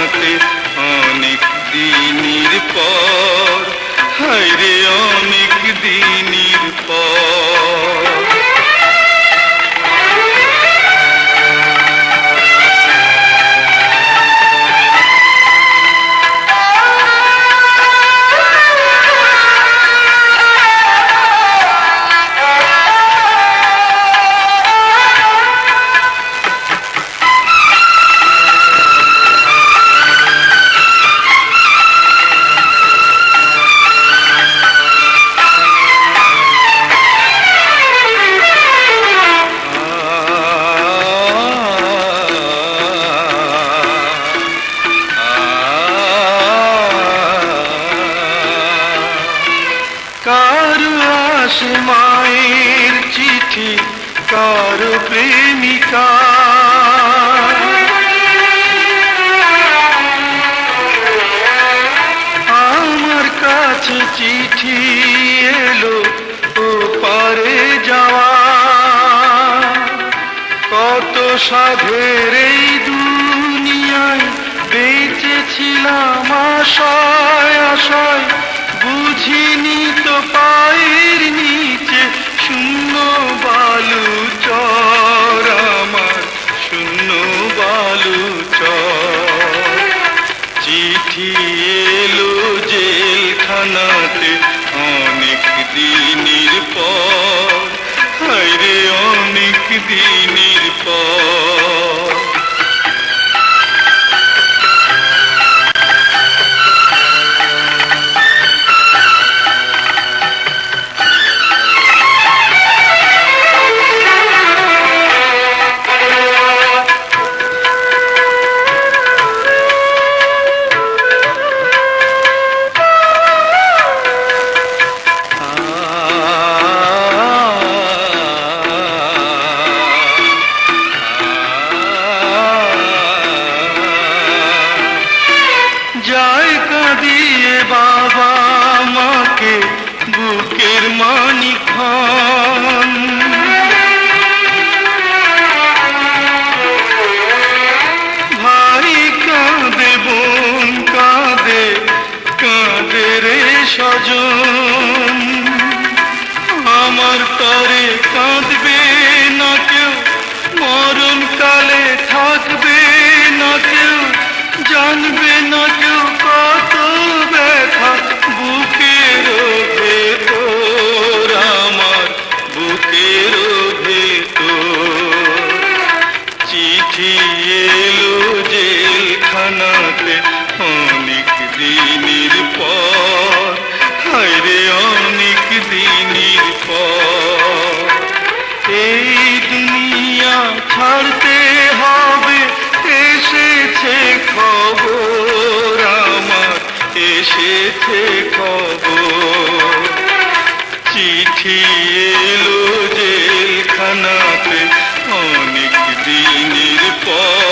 জেলখানাতে অনেক দিনের পর, হায় রে অনেক দিনের পর। কারো আসে মায়ের চিঠি, কারো প্রেমিকা, আমার কাছে চিঠি এলো ও পারে যাওয়া। কত সাধের এই দুনিয়ায় বেঁচেছিলাম আশায় আশায়, বুঝিনি তো পায়ের নিচে শূন্য বালু চর, আমার শূন্য বালু চর। চিঠি এলো জেলখানাতে অনেক দিনের পর, হায় রে অনেক দিনের পর। যায় কাঁদিয়ে বাবা মাকে বুকের মানিকখান, ভাই কাঁদে বোন কাঁদে কাঁদে রে স্বজন। আমার তরে কাঁদবে না কেউ, মরণকালে থাকবে না কেউ, জানবে না কেউ কত ব্যথা বুকের ভেতর, আমার বুকের ভেতর। চিঠি এলো জেলখানাতে অনেক দিনের পর, হায় রে অনেক দিনের পর। এই দুনিয়া ছাড়তে হবে, এসেছে খবর আমার, এসেছে খবর। চিঠি এলো জেলখানাতে অনেক দিনের পর।